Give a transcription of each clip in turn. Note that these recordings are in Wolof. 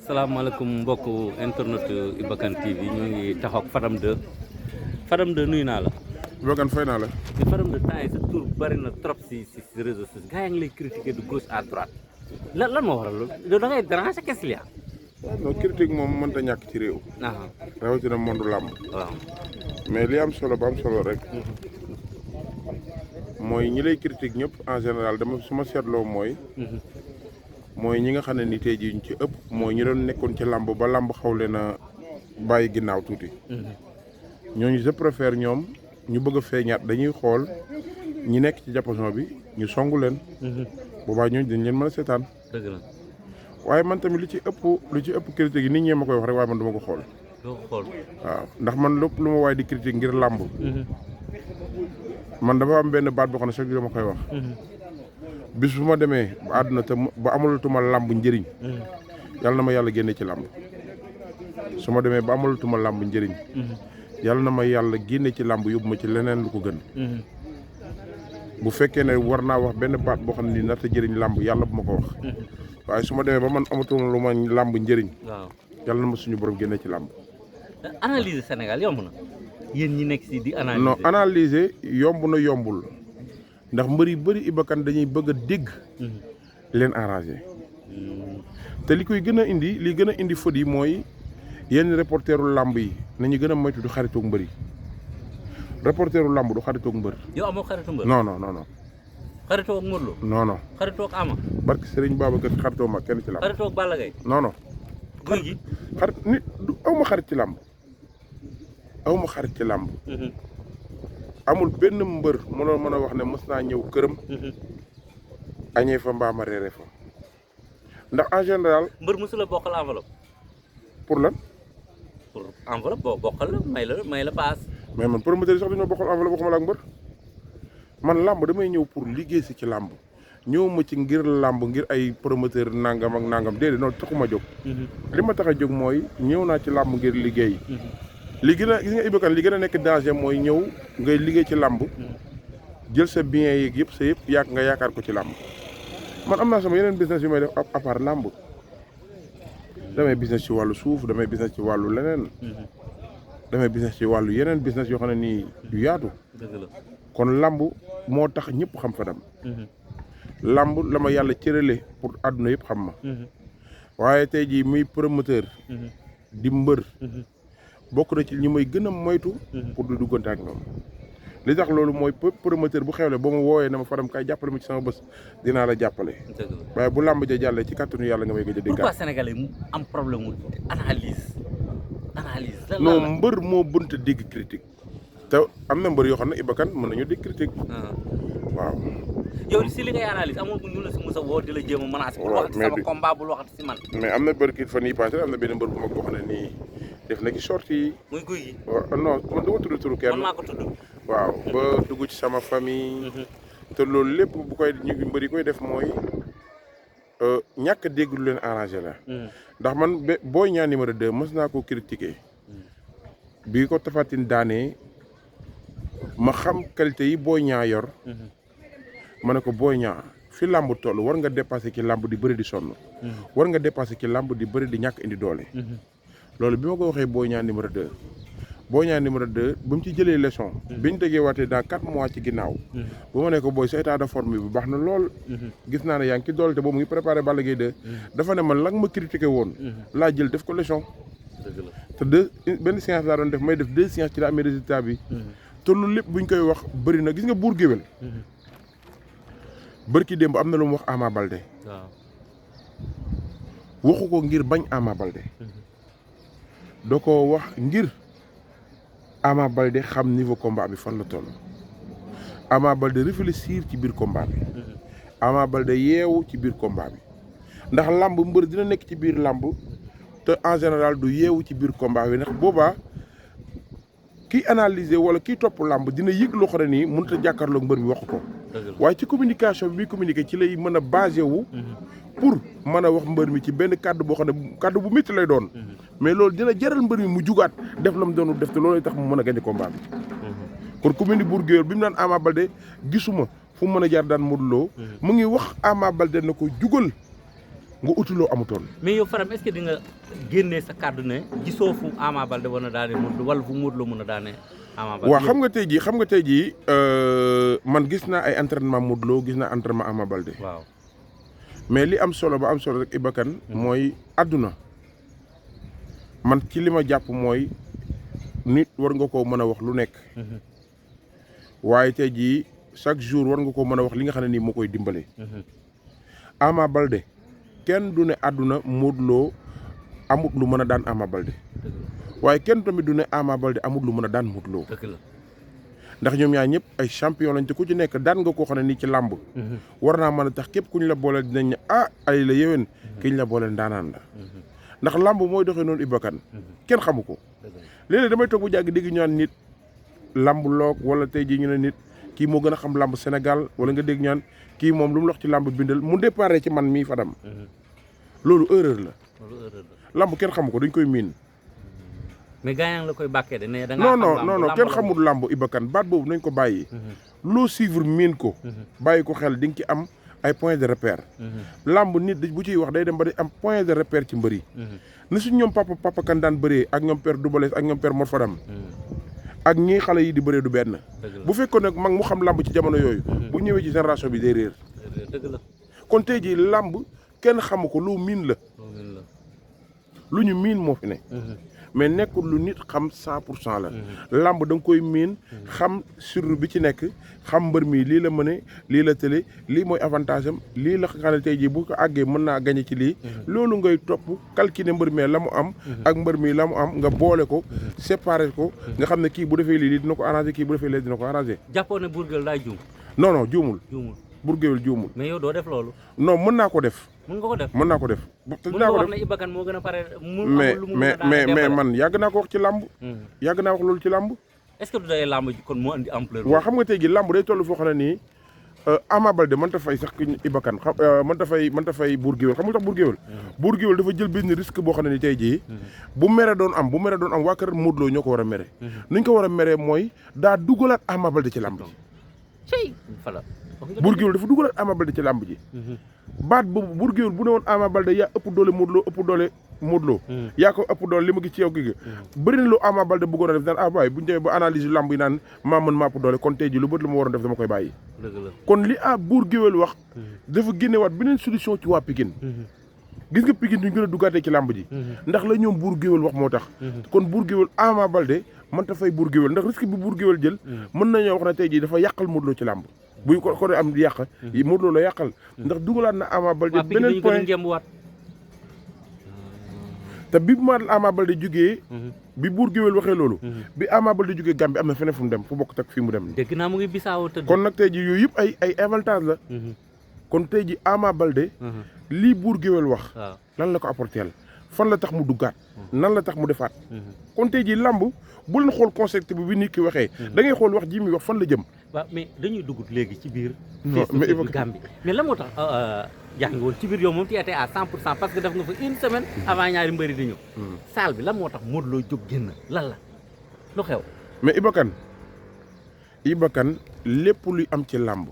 salaamaaleykum mbokk internet Iba Kane TV ñoo ngi taxaw ak Fadam 2 Fadam 2 nuyu naa la. Iba Kane fay naa la. mais Fadam 2 temps yi sa tur bari na trop si réseaux sociaux gars yi ngi lay critiquer de gauche à droite lan moo waral loolu da ngay déranger qu'est-ce qu'il y a. non critique moom mënta ñàkk ci réew. rawatina monde làmb. waaw mais li am solo ba am solo rek. mooy ñi lay critique ñëpp en général dama su ma seetloo mooy. mooy ñi nga xam ne ni tey jii ñu ci ëpp mooy ñi doon nekkoon ci làmb ba làmb xaw leen a bàyyi ginnaaw tuuti. ñooñu je préfère ñoom ñu bëgg a feeñaat dañuy xool ñi nekk ci diapason bi ñu songu leen. boobaa ñooñu dañ leen mën a seetaan. dëgg la waaye man tamit lu ci ëpp critique yi nit ñee ma koy wax rek waaye man duma ko xool. doo ko xool waaw ndax man lépp lu ma waay di critique ngir làmb. man dafa am benn baat boo xam ne chaque jour dama koy wax. bis bu ma demee ba àdduna te ba amalatuma làmb njëriñ. yàlla na ma yàlla génne ci làmb. su ma demee ba amalatuma làmb njëriñ. yàlla na ma yàlla génne ci làmb yóbbu ma ci leneen lu ko gën. bu fekkee ne war naa wax benn baat boo xam ne nii narta jëriñ làmb yàlla bu ma ko wax. waaye su ma demee ba man amatuma lu ma làmb njëriñ. waaw yàlla na ma suñu borom génne ci làmb. analyser Sénégal yomb na yéen ñi nekk si di analyser. non analyser yomb na yombul. ndax mbër yu bëri Iba Kane dañuy bëgg a dégg leen arrangé te li gën a indi faute yi mooy yenn reporteru làmb yi nañu gën a moytu du xaritoog mbër yi reporteru làmb du xaritoog mbër. yow amoo xaritu mbër. non. xaritoo ak Modou Lo. non. xaritoo ak Ama. barke Serigne Babacar xaritoo ma kenn ci làmb. xaritoo ak Balla Gaye. non. Gouye Gui. xarit nit aw ma xarit ci làmb amul benn mbër mënoo mën a wax ne mës naa ñëw këram. añee fa mbaa ma reere fa ndax en général. mbër mësu la bokkal enveloppe. pour lan. pour enveloppe boo bokkal la may la paas. mais man promoteur yi sax dañoo bokkal enveloppe waxuma la ak mbër man làmb damay ñëw pour liggéey si ci làmb ñëw ma ci ngir làmb ngir ay promoteur nangam ak nangam déedéet noonu taxuma jóg. li ma tax a jóg mooy ñëw naa ci làmb ngir liggéey. li gën a gis nga Iba Kane li gën a nekk danger mooy ñëw ngay liggéey ci làmb jël sa bien yeeg yëpp sa yëpp nga yaakaar ko ci làmb man am naa sama yeneen business yu may def à part làmb damay business ci wàllu suuf damay business ci wàllu leneen damay business ci wàllu yeneen business yoo xam ne nii du yaatu kon làmb moo tax ñëpp xam Fadam làmb la ma yàlla cërale pour àdduna yëpp xam ma waaye tey jii muy promoteur di mbër bokk na ci ñi may gën a moytu pour du duggante ak ñoom li tax loolu mooy promoteur bu xewle ba ma wooyee na ma Fadam kay jàppale ma ci sama bés dinaa la jàppale waaye bu làmb ja jàllee ci kàttanu yàlla nga may gëj a dégg. pourquoi Sénégalais mu am problème mu analyse non mbër moo bënta dégg critique te am na mbër yoo xam ne Iba Kane mën nañu dégg critique waaw yow si li ngay analyse amul ñu la si mos a woo di la jéem a menacer pour wax sama combat bul waxati si man mais am na mbër kii fan yii passé am na benn mbër bu mag boo xam ne nii def na ci sortie yi. muy Gouye Gui. waaw non man dama tudd turu kenn. man maa ko tudd. waaw ba dugg ci sama famille. te loolu lépp bu koy ñu mbër yi koy def mooy ñàkk a dégg lu leen arrangé la. ndax man Boy Niang numéro 2 mës naa koo critiquer. bi ko Tapha Tine daanee ma xam qualité yi Boy Niang yor. ma ne ko Boy Niang fi làmb toll war nga dépassé ci làmb di bëri di sonn. war nga dépassé ci làmb di bëri di ñàkk indi doole. loolu bi ma ko waxee Boy Niang numéro 2 ba mu ci jëlee leçon bi ñu tegee waatee dans 4 mois ci ginnaaw bu ma ne ko booy sa état de forme bi baax na lool gis naa ne yaa ngi ci doole te boobu mu ngi préparé Balla Gaye 2 dafa ne man la nga ma critiqué woon laa jël def ko leçon te benn séance laa doon def may def 2 séances ci la amee résultat bi te loolu lépp buñ koy wax bëri na gis nga buur géwél bërki démb am na lu mu wax Ama Baldé waxu ko ngir bañ Ama Baldé doo ko wax ngir Ama Baldé xam niveau combat bi fan la toll Ama Baldé réfléchir ci biir combat bi Ama Baldé yeewu ci biir combat bi ndax làmb mbër dina nekk ci biir làmb te en général du yeewu ci biir combat bi ndax boobaa kiy analyser wala kiy topp làmb dina yëg loo xam ne nii mënut a jàkkaarloog mbër mi waxu ko waaye ci communication bi muy communiqué ci lay mën a basé wu pour mën a wax mbër mi ci benn kàddu boo xam ne kàddu bu métti lay doon mais loolu dina jaral mbër mi mu jugaat def la mu doon def te loolu tax mu mën a gañe combat bi kon commune Bour Gueweul bi mu naan Ama Baldé gisuma fu mu mën a jaar daan Modou Lo mu ngi wax Ama Baldé na ko jugal nga utuloo amutoon. mais yow Fadam est-ce que di nga génnee sa kàddu ne gisoo fu Ama Baldé war na daane Modou Lô wala fu Modou Lô mën a daane Ama Baldé. waaw xam nga tey jii man gis naa ay entraînement Modou Lô gis naa entraînement Ama Baldé. waaw mais li am solo ba am solo rek Iba Kane mooy àdduna man ci li ma jàpp mooy nit war nga koo mën a wax lu nekk. waaye tey jii chaque jour war nga koo mën a wax li nga xam ne nii moo koy dimbale. Ama Baldé kenn du ne àdduna Modou Lô amut lu mën a daan Ama Baldé waaye kenn tamit du ne Ama Baldé amut lu mën a daan Modou Lô. ndax ñoom ñaar ñëpp ay champion lañ te ku ci nekk daan nga koo xam ne nii ci làmb war naa mën a tax képp ku ñu la booleel dinañ ne ay la yéwén ki ñu la booleel ndaanaan la ndax làmb mooy doxee noonu Iba Kane kenn xamu ko léeg-léeg damay toog bu jàgg dégg ñu naan nit làmb loog wala tey jii ñu ne nit kii moo gën a xam làmb Sénégal wala nga dégg ñaan kii moom lu mu wax ci làmb bindal mu déparé ci man mii Fadam loolu erreur la làmb kenn xamu ko dañ koy miin. mais gaañang la koy bàkkee de ne da nga non kenn xamul làmb Iba Kane baat boobu nañ ko bàyyi. loo suivre miin ko. bàyyi ko xel di nga ci am ay point de repère. làmb nit bu ciy wax day dem ba di am point de repère ci mbër yi. ni suñ ñoom papa Kane daan bëree ak ñoom père Doubalès ak ñoom père Mor Fadam. ak ñii xale yi di bëree du benn. bu fekkoon nag mag mu xam làmb ci jamono yooyu. bu ñëwee ci génération bi day réer. dëgg la kon tey jii làmb kenn xamu ko lu miin la. lu ñu miin moo fi ne. mais nekkul lu nit xam 100% la. làmb da nga koy miin xam surru bi ci nekk xam mbër mi lii la mëne lii la tële lii mooy avantage am lii la xam ne tey jii bu ko àggee mën naa gañe ci lii. loolu ngay topp calculer mbër mi la mu am. ak mbër mi la mu am nga boole ko. séparer ko nga xam ne kii bu defee lii dina ko arrangé kii bu defee lii dina ko arrangé. jàppoon ne Bour Gueweul daay juum. non juumul. Bour Gueweul juumul. mais yow doo def loolu. non mën naa ko def. mën nga ko def mën naa ko def. mën nga wax ne Iba Kane moo gën a pare. mais man yàgg naa ko wax ci làmb. yàgg naa wax loolu ci làmb. est-ce que du day làmb ji kon moo andi ampleur. waaw xam nga tey jii làmb day toll foo xam ne nii Ama Baldé mënta fay sax Iba Kane xam mënta fay Bour Gueweul xam nga tax Bour Gueweul. Bour Gueweul dafa jël benn risque boo xam ne ni tey jii. bu mere doon am waa kër Modou Lô ñoo ko war a mere. ni ñu ko war a meree mooy daa dugalaat Ama Baldé ci làmb ji. Bour Gueweul dafa dugalaat Ama Baldé ci làmb ji. baat boobu Bour Gueweul bu ne woon Ama Baldé yaa ëpp doole Modou Lô yaa ko ëpp doole li ma gis ci yow gi bëri na lu Ama Baldé bëggoon a def daan waaye bu ñu demee ba analyse làmb yi naan maa mën maa ëpp doole kon tey ji lu bëri lu ma waroon def dama koy bàyyi. kon li Bour Gueweul wax dafa génnewaat beneen solution ci waa Pikine. gis nga Pikine duñ gën a duggaatee ci làmb ji. ndax la ñoom Bour Gueweul wax moo tax. kon Bour Gueweul Ama Baldé mënta fay Bour Gueweul ndax risque bi Bour Gueweul jël mën nañoo wax ne tey jii dafa yàqal Modou Lô ci làmb buy ko am di yàq Modou Lô la yàqal ndax dugalaat na Ama Baldé beneen point te bi ma Ama Baldé jógee bi Bour Gueweul waxee loolu bi Ama Baldé jógee Gambie am na feneen fu mu dem fu bokk tak fii mu dem dégg naa mu ngi Bissau tëdd kon nag tey ji yooyu yëpp ay avantage la kon tey ji Ama Baldé lii Bour Gueweul wax lan la ko apporteel fan la tax mu duggaat nan la tax mu defaat kon tey ji làmb bu leen xool concept bi nit ki waxee da ngay xool wax ji mi wax fan la jëm. waaw mais dañuy dugg léegi ci biir. mais Gambie mais lan moo tax yaa ngi woon ci biir yow moom tu étais à 100% parce que def nga fa une semaine avant ñaari mbëri di ñëw. salle bi lan moo tax Modou Lô jóg génn lan la lu xew. mais Iba Kane lépp luy am ci làmb.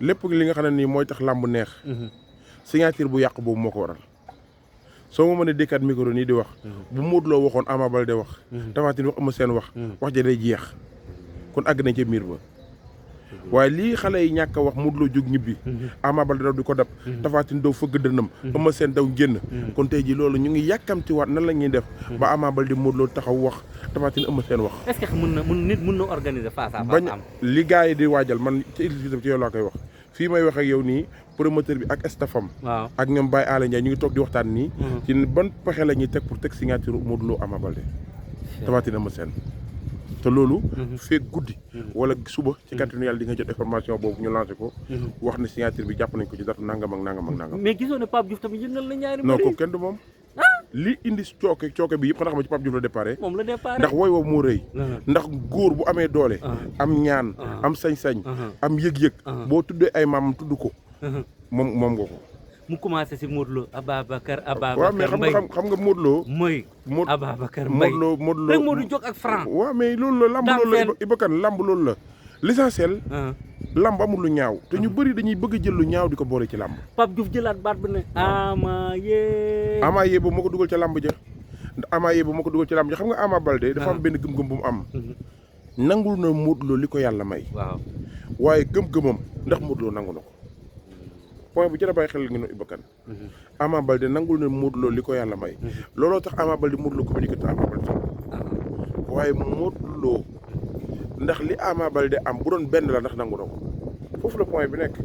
lépp li nga xam ne nii mooy tax làmb neex. signature bu yàq boobu moo ko waral. soo ma mënee dékkaat micro nii di wax. bu Modou Lô waxoon Ama Baldé wax. Tapha Tine wax Eumeu Sène wax. wax ja day jeex kon àgg nañ ca miir ba. waaye lii xale yi ñàkk a wax Modou Lô jóg ñibbi. Ama Baldé daw di ko dab. Tapha Tine daw fëgg dënnam. Eumeu Sène daw génn. kon tey ji loolu ñu ngi yàkkamtiwaat nan la ñuy def. ba Ama Baldé Modou Lô taxaw wax Tapha Tine Eumeu Sène wax. est-ce que nit mën na organiser face à face bañ li gars yi di waajal man ci ci yow laa koy wax. fii may wax ak yow nii promoteur bi ak staffam. waaw ak ñoom Baye Alé Ndiaye ñu ngi toog di waxtaan nii. ci ban pexe la ñuy teg pour teg signature Modou Lô Ama Baldé. Tapha Tine Eumeu Sène te loolu. feeg guddi. wala suba ci kàttanu yàlla di nga jot information boobu ñu lancé ko. wax ne signature bi jàpp nañ ko ci dara nangam ak nangam ak nangam. mais gisoo ne Pape Diouf tamit yëngal na ñaari. non ko kenn du moom. li indi cooke bi yëpp xanaa xam ne ci Pape Diouf la déparé. moom la déparé ndax woy woowu moo rëy. ndax góor bu amee doole. am ñaan am sañ-sañ. am yëg-yëg. boo tuddee ay maamam tudd ko. moom nga ko. mu commencé si Modou Lô Ababacar waaw mais xam nga Modou Lô. mooy Ababacar Mbaye Modou Lô rek Modou jóg ak franc. waaw mais loolu la lamb loolu la Iba Kane lamb loolu la l'essentiel lamb amul lu ñaaw te ñu bëri dañuy bëgg a jël lu ñaaw di ko boole ci lamb. Pape Diouf jëlaat baat bi ne Ama yee. Ama yee ba moo ko dugal ca lamb ja Ama yee ba moo ko dugal ca lamb ja xam nga Ama Baldé dafa am benn gëm-gëm bu mu am. nangul na Modou Lo li ko yàlla may. waaw waaye gëm-gëmam ndax Modou Lo nangu na ko point bu jërë bàyyi xel ngi no Iba Kane. Ama Baldé nangul na Modou Lo li ko yàlla may. looloo tax Ama Baldé Modou Lo communiqué te Ama Baldé waaye Modou Lo ndax li Ama Baldé am bu doon benn la ndax nangu na ko foofu la point bi nekk.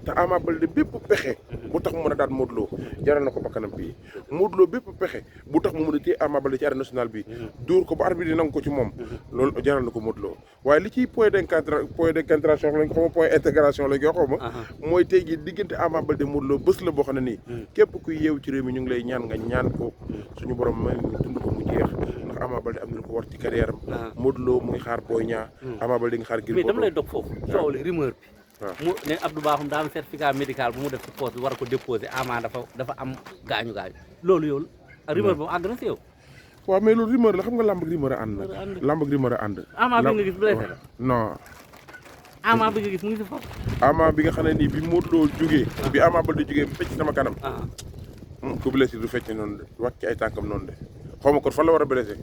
te Ama Baldé bépp pexe bu tax mu mën a daan Modou Lo jaral na ko bakkanam bii Modou Lo bépp pexe bu tax mu mën a téye Ama Baldé ci arène nationale bi dóor ko ba arbitre di nangu ko ci moom loolu jaral na ko Modou Lo waaye li ciy point d'intégration lañ ko xaw ma point intégration lañ ko xaw ma mooy tey jii diggante Ama Baldé Modou Lo bés la boo xam ne nii képp kuy yeewu ci réew mi ñu ngi lay ñaan nga ñaan ko suñu borom may ñu dund ko mu jeex ndax Ama Baldé am na lu ko war ci carrière am Modou Lo mu ngi xaar Boy Niang Ama Baldé ngi xaar Gris mais dama lay dog foofu coow li rumeur bi waaw mu ne Abdou Bakhoum daa am certificat médical bu mu def ci poste bi war a ko déposé Ama dafa am gaañu loolu yow rumeur boobu àgg na si yow. waaw mais loolu rumeur la xam nga lamb ak rumeur a ànd nag lamb ak rumeur a ànd. Ama bi nga gis blessé la. non. Ama bi nga gis mu ngi si foofu. Ama bi nga xam ne nii bi Modou Lo jógee. bi Ama Baldé jógee fecc sama kanam. ku blessé du fecc noonu de wàcc ci ay tànkam noonu de xaw ma kon fan la war a blessé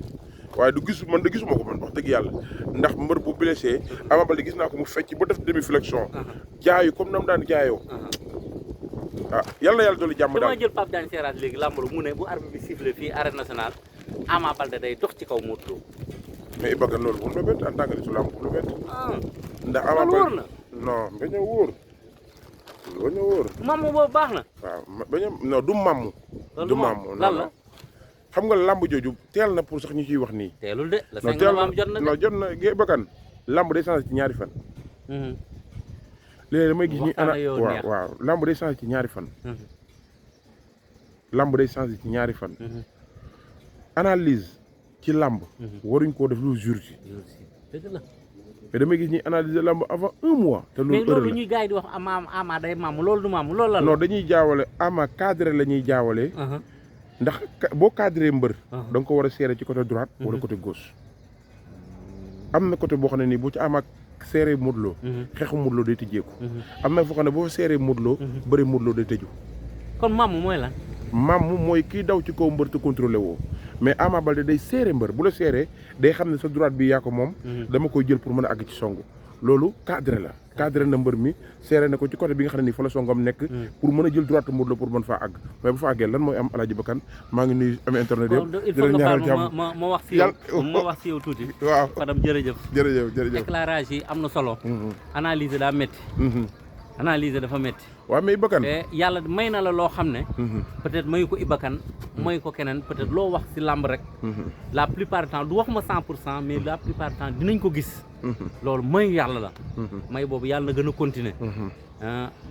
waaye du gis man de gisuma ko man wax dëgg yàlla ndax mbër bu blessé Ama Baldé gis naa ko mu fecc ba def demi flexion jaayu comme nam daan jaayoo yàlla na yàlla dolli jàmm daal dama jël Pape Diagne Seras léegi làmbalu mu ne bu arbitre bi sifflé fii arène nationale Ama Baldé day dox ci kaw Modou Lo. mais Iba Kane loolu bu mu la bett en tant que nitu làmb bu mu la bett ndax Ama Baldé wóor na non bañ a wóor bañ a wóor mamu boobu baax na waaw bañ a non du mamu du mamu lan la xam nga lamb jooju teel na pour sax ñu ciy wax nii. teelul de la non 5 teel novembre jot na de. non jot na Iba Kane lamb day changé ci ñaari fan. léegi damay gis ni ana waaw lamb day changé ci ñaari fan. lamb day changé ci ñaari fan. analyse ci lamb. waruñ koo def lu jour ci. dëgg la. mais damay gis ni analyse lamb avant un mois. te loolu mais loolu ñuy gars yi di wax Ama day maam loolu du maam loolu la. non dañuy jaawale Ama cadré la ñuy jaawale. ndax boo cadré mbër da nga ko war a serré ci côté droite wala côté gauche am na côté boo xam ne nii boo ci am ak serré Modou Lo xeexu Modou Lo day tëjeeku am na foo xam ne boo fa serré Modou Lo bëri Modou Lo day tëju kon maam mooy lan maam mooy kii daw ci kaw mbër te contrôlé woo mais Ama Baldé day serré mbër bu la serré day xam ne sa droite bi yaa ko moom dama koy jël pour mën a àgg ci songu loolu cadré la cadré na mbër mi serré na ko ci côté bi nga xam ne nii fa la songam nekk pour mën a jël droite Modou Lo pour mën faa àgg mais bu fa àggee lan mooy am Alaaji Iba Kane maa ngi nuyu am internet yëpp il faut nga baal ma wax si yow ma wax si yow tuuti waaw Fadam jërëjëf éclairage yi am na solo analyse daa métti analyse dafa métti waaw mais Iba Kane te yàlla may na la loo xam ne peut-être mayu ko Iba Kane mayu ko keneen peut-être loo wax si làmb rek la plupart du temps du wax ma 100% mais la plupart du temps dinañ ko gis loolu mayu yàlla la may boobu yàlla na gën a continuer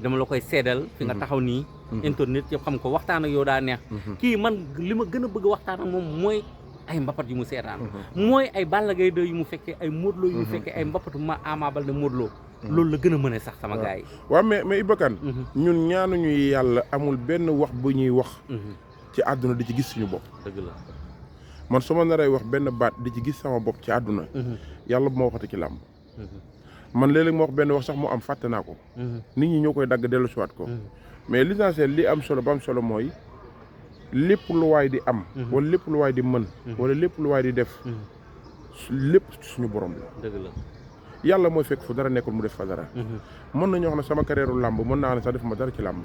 dama la koy seedal fi nga taxaw nii internet yëpp xam ko waxtaan ak yow daa neex kii man li ma gën a bëgg waxtaan ak moom mooy ay mbapat yu mu seetaan mooy ay Balla Gaye 2 yu mu fekkee ay Modou Lo yu mu fekkee ay mbapatu Ama Baldé Modou Lo loolu la gën a mën a sax sama gars yi waaw mais Iba Kane ñun ñaanuñu yàlla amul benn wax bu ñuy wax ci àdduna di ci gis suñu bopp dëgg la man su ma naree wax benn baat di ci gis sama bopp ci àdduna yàlla bu ma waxati ci làmb man léeg-léeg ma wax benn wax sax mu am fàtte naa ko nit ñi ñoo koy dagg dellu siwaat ko mais l'essentiel li am solo ba am solo mooy lépp lu waay di am wala lépp lu waay di mën wala lépp lu waay di def lépp suñu borom la dëgg la yàlla mooy fekk fu dara nekkul mu def fa dara mën nañoo wax ne sama carrière làmb mën naa ne sax def ma dara ci làmb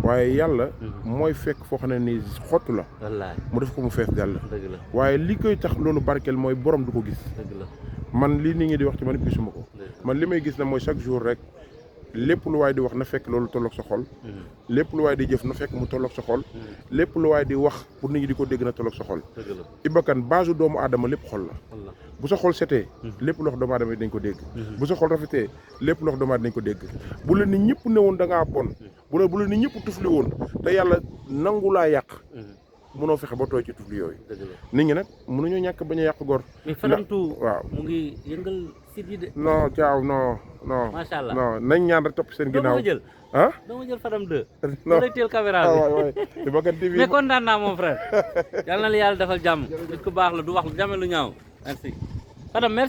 waaye yàlla mooy fekk foo xam ne nii xottu la mu def ko mu fees dell waaye li koy tax loolu barkeel mooy borom du ko gis man lii nit ñi di wax ci man gisuma ko man li may gis ne mooy chaque jour rek lépp lu waay di wax na fekk loolu tolloog sa xol lépp lu waay di jëf na fekk mu tolloog sa xol lépp lu waay di wax pour nit ñi di ko dégg na tolloog sa xol Iba Kane base doomu aadama lépp xol la bu sa xol setee lépp lox doomu aadama yi dañ ko dégg bu sa xol rafetee lépp lox doomu aadama dañ ko dégg bu la nit ñëpp ne woon da ngaa bon bu la nit ñëpp tufli woon te yàlla nangu laa yàq mënoo fexe ba tooy ci tufli yooyu nit ñi nag mënuñoo ñàkk bañ a yàq gor mais Fadamtu waaw mu ngi yëngal site yi de non caaw non macha allah non nañ ñaan rek topp seen ginnaaw jël ah doo ma jël Fadam 2 non lay teel caméra bi waay Iba Kane TV mais kontaan naa mon frère yàlla na la yàlla defal jàmm nit ku baax la du wax jamais lu ñaaw merci Fadam merci